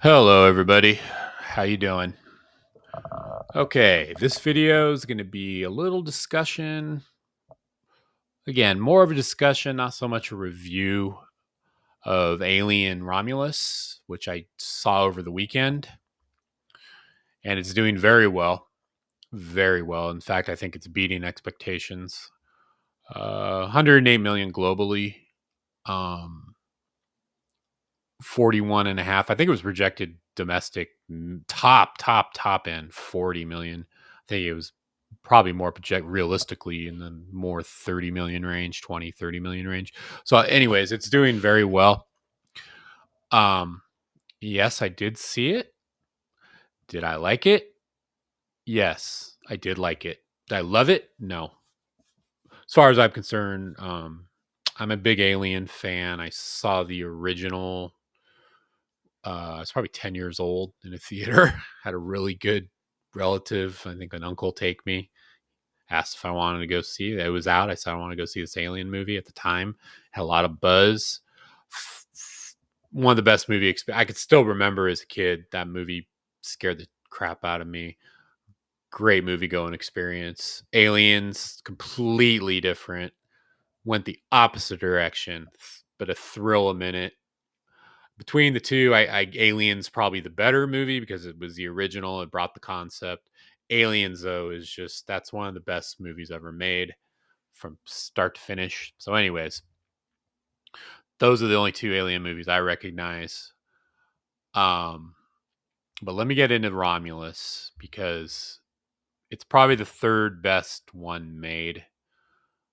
Hello, everybody. How you doing? Okay, this video is going to be a little discussion. Again, more of a discussion, not so much a review of Alien Romulus, which I saw over the weekend, and it's doing very well. Very well. In fact, I think it's beating expectations. 108 million globally. Um, 41 and a half. I think it was projected domestic top end 40 million. I think it was probably more project realistically in the more 30 million range, 20-30 million range. So anyways, it's doing very well. Um yes, I did see it. Did I like it? Yes, I did like it. Did I love it? No. As far as I'm concerned, I'm a big Alien fan. I saw the original. I was probably 10 years old in a theater. Had a really good relative, I think an uncle, take me. Asked if I wanted to go see it. It was out. I said I want to go see this Alien movie at the time. Had a lot of buzz. One of the best I could still remember as a kid. That movie scared the crap out of me. Great movie going experience. Aliens, completely different. Went the opposite direction, but a thrill a minute. Between the two, Aliens probably the better movie because it was the original. It brought the concept. Aliens, though, is just that's one of the best movies ever made from start to finish. So, anyways, those are the only two Alien movies I recognize. Um, but let me get into Romulus because it's probably the third best one made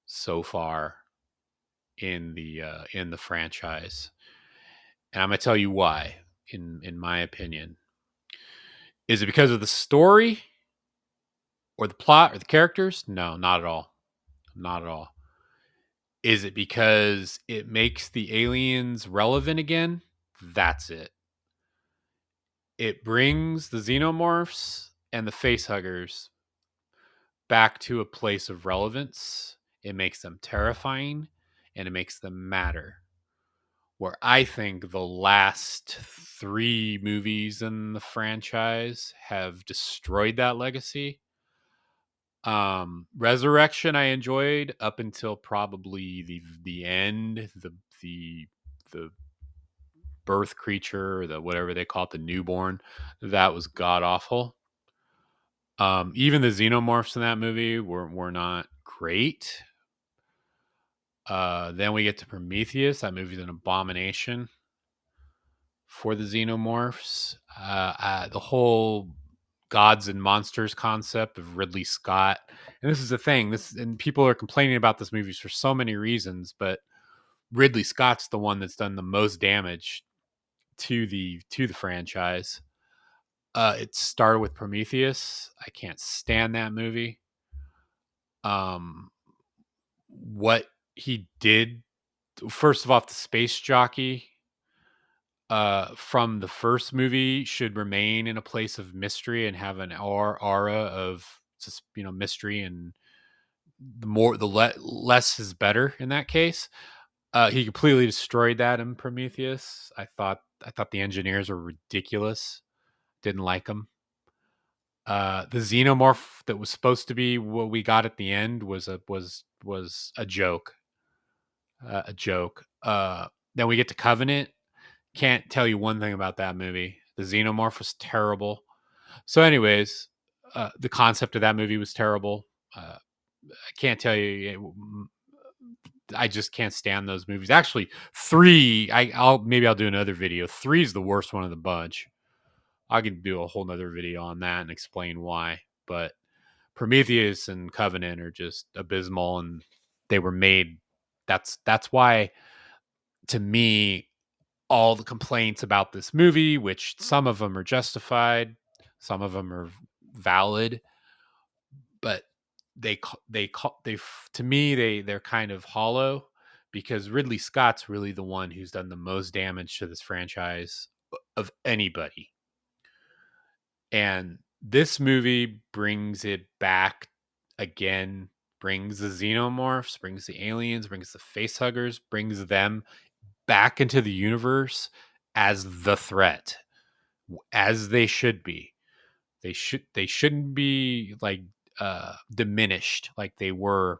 so far in the franchise, and I'm gonna tell you why. In my opinion, is it because of the story or the plot or the characters? No, not at all. Not at all. Is it because it makes the aliens relevant again? That's it. It brings the xenomorphs and the facehuggers back to a place of relevance. It makes them terrifying and it makes them matter. Where I think the last three movies in the franchise have destroyed that legacy. Resurrection I enjoyed up until probably the end, the birth creature, or the whatever they call it, the newborn. That was god awful. Even the xenomorphs in that movie were not great. Then we get to Prometheus. That movie's an abomination for the xenomorphs. The whole gods and monsters concept of Ridley Scott. And this is the thing. And people are complaining about this movie for so many reasons, but Ridley Scott's the one that's done the most damage to the franchise. It started with Prometheus. I can't stand that movie. Um, what he did, first of all, the space jockey from the first movie should remain in a place of mystery and have an aura of just mystery, and less is better in that case. He completely destroyed that in Prometheus. I thought the engineers were ridiculous. Didn't like them. The xenomorph that was supposed to be what we got at the end was a joke. A joke. Then we get to Covenant. Can't tell you one thing about that movie. The xenomorph was terrible. So, anyways, the concept of that movie was terrible. I can't tell you. I just can't stand those movies. Actually, three. I'll do another video. Three is the worst one of the bunch. I can do a whole nother video on that and explain why. But Prometheus and Covenant are just abysmal, and they were made. That's why, to me, all the complaints about this movie, which some of them are justified, some of them are valid, but they to me they're kind of hollow because Ridley Scott's really the one who's done the most damage to this franchise of anybody. And this movie brings it back again, brings the xenomorphs, brings the aliens, brings the facehuggers, brings them back into the universe as the threat, as they should be. They shouldn't be like diminished like they were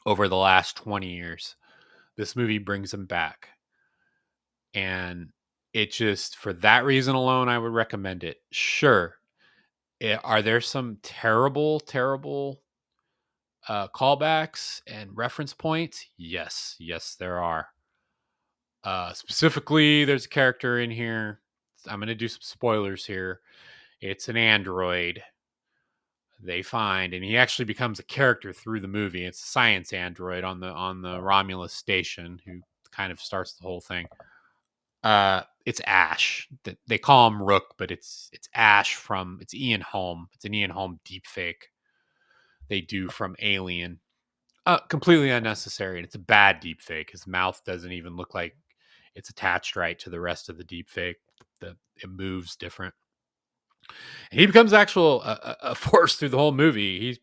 over the last 20 years. This movie brings them back, and it just for that reason alone I would recommend it. Sure, are there some terrible callbacks and reference points? Yes, yes, there are. Specifically, there's a character in here. I'm going to do some spoilers here. It's an android they find, and he actually becomes a character through the movie. It's a science android on the Romulus station who kind of starts the whole thing. It's Ash. They call him Rook, but it's Ash from it's Ian Holm. It's an Ian Holm deep fake they do from Alien. Completely unnecessary, and it's a bad deep fake. His mouth doesn't even look like it's attached right to the rest of the deep fake. It moves different. And he becomes actual a force through the whole movie.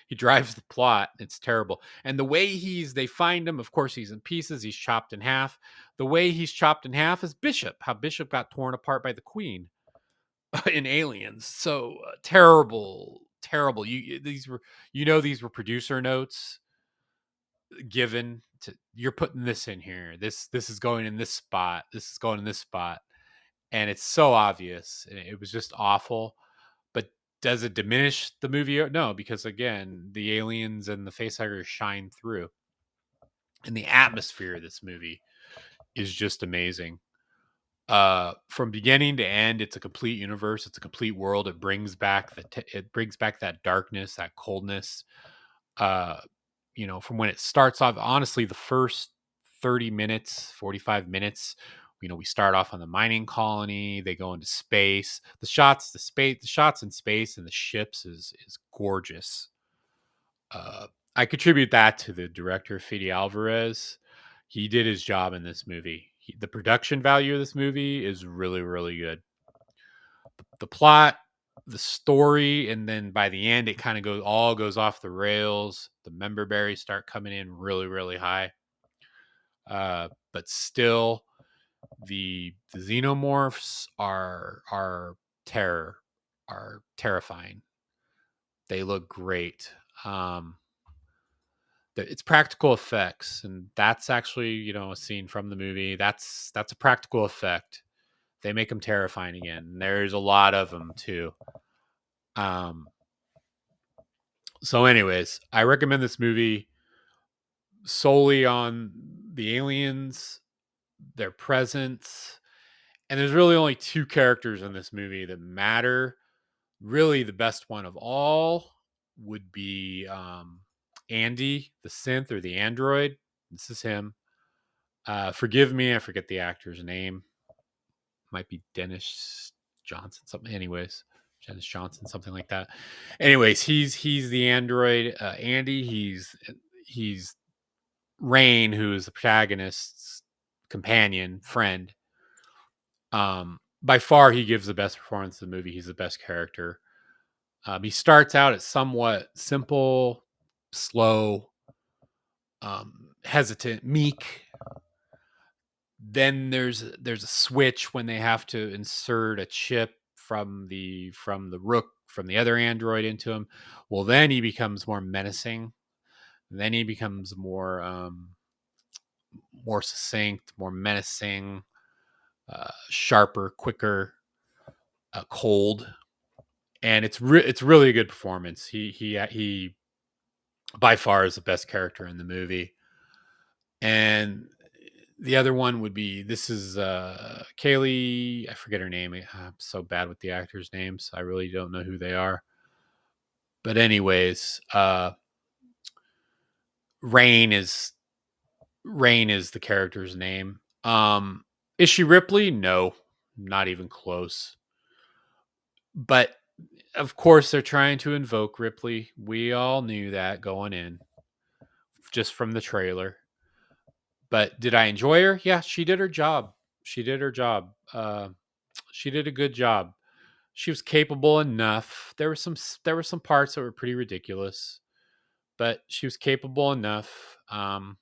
He drives the plot. It's terrible. And the way they find him, of course, he's in pieces. He's chopped in half. The way he's chopped in half is Bishop. How Bishop got torn apart by the Queen in Aliens. So terrible, terrible. These were producer notes given to you're putting this in here. This is going in this spot. This is going in this spot, and it's so obvious. It was just awful. But does it diminish the movie? No, because again, the aliens and the facehuggers shine through, and the atmosphere of this movie is just amazing. From beginning to end, it's a complete universe. It's a complete world. It brings back that darkness, that coldness. Uh, from when it starts off, honestly, the first 30 minutes, 45 minutes, we start off on the mining colony, they go into space. The shots in space and the ships is gorgeous. I contribute that to the director, Fede Alvarez. He did his job in this movie. The production value of this movie is really, really good. The plot, the story, and then by the end, it kind of goes off the rails. The member berries start coming in really, really high. But still, the xenomorphs are terrifying. They look great. It's practical effects, and that's actually a scene from the movie. That's a practical effect. They make them terrifying again. There's a lot of them too. Um, so, anyways, I recommend this movie solely on the aliens, their presence, and there's really only two characters in this movie that matter. Really, the best one of all would be Andy, the synth or the android. This is him. Forgive me, I forget the actor's name. Might be Dennis Johnson, something. Anyways, Dennis Johnson, something like that. Anyways, he's the android. Andy, he's Rain, who is the protagonist's companion, friend. By far, he gives the best performance in the movie. He's the best character. He starts out as somewhat simple, slow, hesitant, meek. Then there's a switch when they have to insert a chip from the Rook from the other android into him. Well, then he becomes more menacing. Then he becomes more succinct, more menacing, sharper, quicker, cold, and it's really a good performance. He by far is the best character in the movie. And the other one would be this is Kaylee. I forget her name. I'm so bad with the actors' names. I really don't know who they are. But anyways, Rain is Rain is the character's name. Is she Ripley? No, not even close. But of course, they're trying to invoke Ripley. We all knew that going in, just from the trailer. But did I enjoy her? Yeah, she did her job. She did her job. She did a good job. She was capable enough. There were some parts that were pretty ridiculous, but she was capable enough. And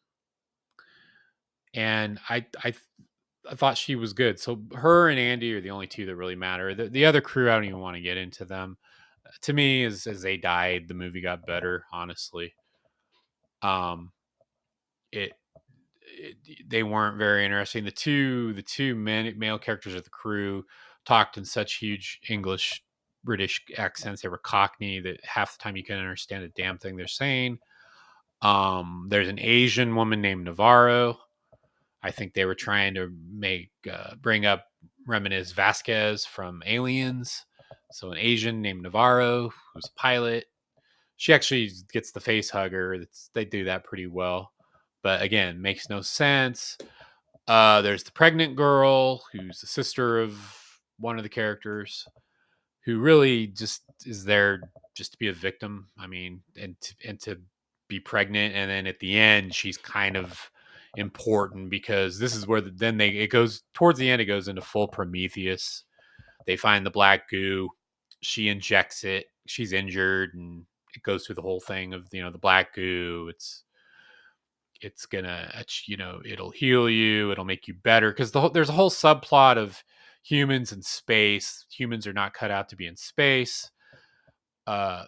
I thought she was good. So her and Andy are the only two that really matter. The other crew, I don't even want to get into them. To me, as they died, the movie got better. Honestly, um, it, they weren't very interesting. The two male characters of the crew talked in such huge English British accents. They were Cockney that half the time you couldn't understand a damn thing they're saying. There's an Asian woman named Navarro. I think they were trying to bring up Reminis Vasquez from Aliens. So an Asian named Navarro, who's a pilot. She actually gets the face hugger. They do that pretty well. But again, makes no sense. There's the pregnant girl who's the sister of one of the characters who really just is there just to be a victim. I mean, and to be pregnant, and then at the end, she's kind of important because this is where then it goes towards the end. It goes into full Prometheus. They find the black goo. She injects it. She's injured, and it goes through the whole thing of the black goo. It's gonna it'll heal you. It'll make you better because there's a whole subplot of humans in space. Humans are not cut out to be in space.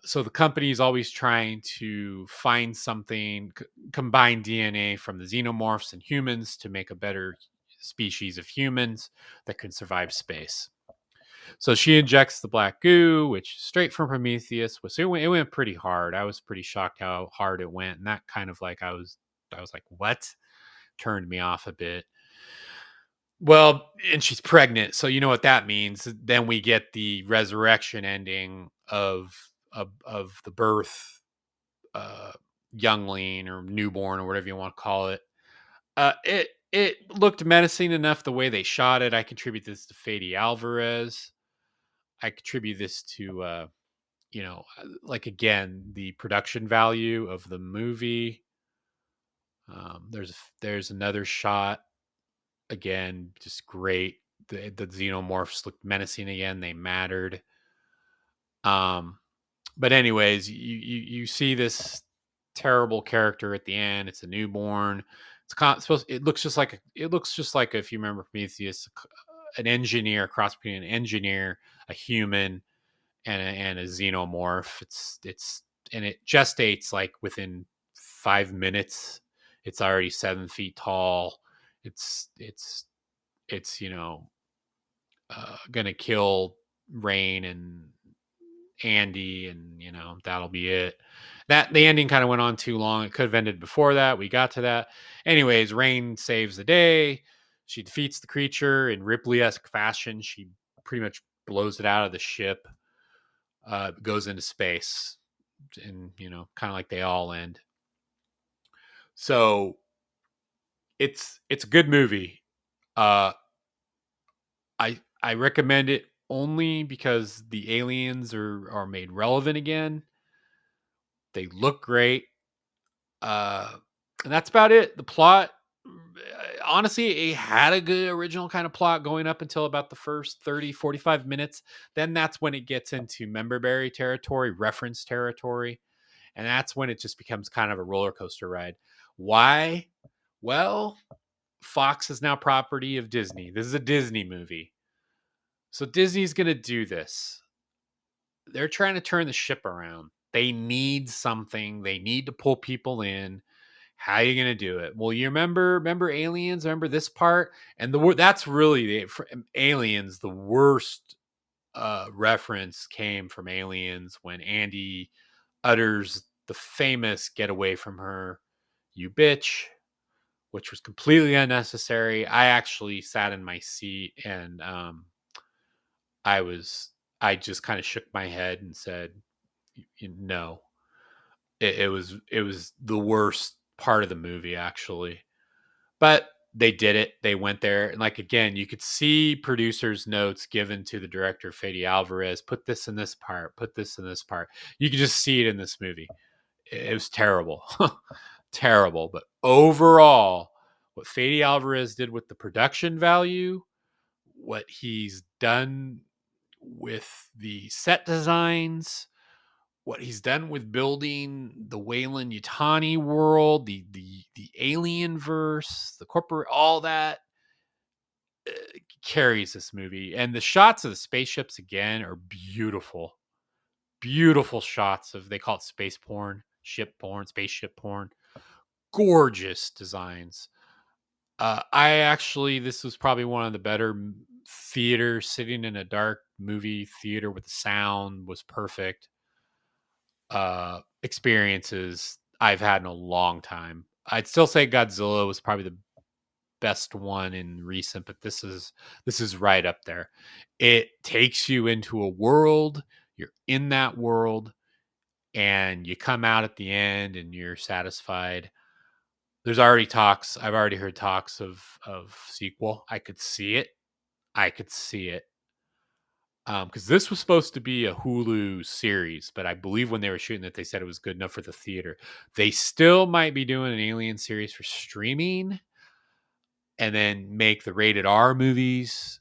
So the company is always trying to find something, combine DNA from the xenomorphs and humans to make a better species of humans that can survive space. So she injects the black goo, which is straight from Prometheus. It went pretty hard. I was pretty shocked how hard it went, and that kind of like I was like, what? Turned me off a bit. Well, and she's pregnant, so you know what that means. Then we get the resurrection ending of the birth, uh, youngling or newborn or whatever you want to call it. It looked menacing enough the way they shot it. I contribute this to Fede Alvarez. I contribute this to like again the production value of the movie. There's another shot again, just great. The xenomorphs looked menacing again. They mattered. Um, but anyways, you see this terrible character at the end. It's a newborn. Supposed. It looks just like if you remember Prometheus, an engineer, cross between an engineer, a human, and a xenomorph. It's and it gestates like within 5 minutes. It's already 7 feet tall. It's gonna kill Rain and Andy, and that'll be it. That the ending kind of went on too long. It could have ended before that. We got to that. Anyways, Rain saves the day. She defeats the creature in Ripley-esque fashion. She pretty much blows it out of the ship. Goes into space, and kind of like they all end. So it's a good movie. Uh, I recommend it only because the aliens are made relevant again. They look great. Uh, and that's about it. The plot, honestly, it had a good original kind of plot going up until about the first 30-45 minutes. Then that's when it gets into memberberry territory, reference territory. And that's when it just becomes kind of a roller coaster ride. Why? Well, Fox is now property of Disney. This is a Disney movie. So Disney's going to do this. They're trying to turn the ship around. They need something. They need to pull people in. How are you going to do it? Well, you remember Aliens? Remember this part? And that's really for Aliens. The worst reference came from Aliens when Andy utters the famous "Get away from her, you bitch," which was completely unnecessary. I actually sat in my seat and I was I just kind of shook my head and said, No. It was the worst part of the movie actually. But they did it. They went there. And like again, you could see producers' notes given to the director Fede Alvarez, put this in this part, put this in this part. You could just see it in this movie. It was terrible. Terrible. But overall, what Fede Alvarez did with the production value, what he's done with the set designs, what he's done with building the Wayland Yutani world, the alien verse, the corporate, all that. carries this movie. And the shots of the spaceships again are beautiful. Beautiful shots of, they call it space porn, ship porn, spaceship porn. Gorgeous designs. I actually, this was probably one of the better theaters. Sitting in a dark movie theater with the sound was perfect. Experiences I've had in a long time. I'd still say Godzilla was probably the best one in recent, but this is right up there. It takes you into a world, you're in that world, and you come out at the end and you're satisfied. There's already talks. I've already heard talks of sequel. I could see it. I could see it. Because this was supposed to be a Hulu series, but I believe when they were shooting it, they said it was good enough for the theater. They still might be doing an Alien series for streaming, and then make the rated R movies,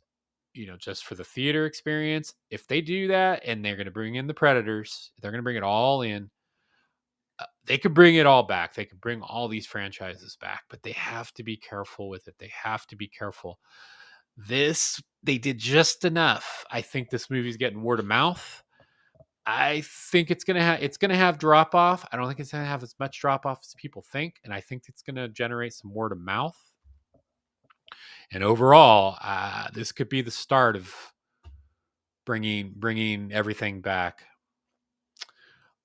just for the theater experience. If they do that, and they're going to bring in the Predators, they're going to bring it all in. They could bring it all back. They could bring all these franchises back, but they have to be careful with it. They have to be careful. This, they did just enough. I think this movie's getting word of mouth. I think it's gonna have drop off. I don't think it's gonna have as much drop off as people think, and I think it's gonna generate some word of mouth. And overall, this could be the start of bringing everything back.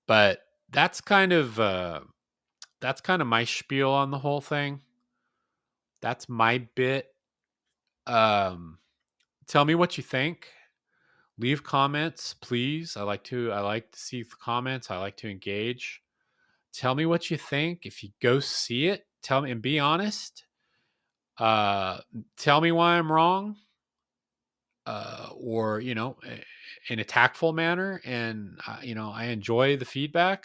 But that's kind of my spiel on the whole thing. That's my bit. Um, Tell me what you think. Leave comments, please. I like to see the comments. I like to engage. Tell me what you think. If you go see it, tell me and be honest. Uh, Tell me why I'm wrong, or in a tactful manner. And I enjoy the feedback.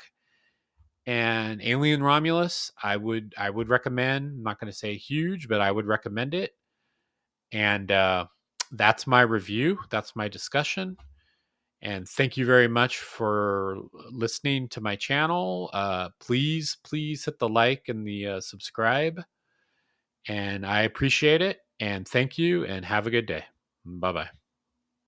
And Alien Romulus, I would recommend. I'm not going to say huge, but I would recommend it. And that's my review. That's my discussion. And thank you very much for listening to my channel. Please hit the like and the subscribe. And I appreciate it. And thank you, and have a good day. Bye bye.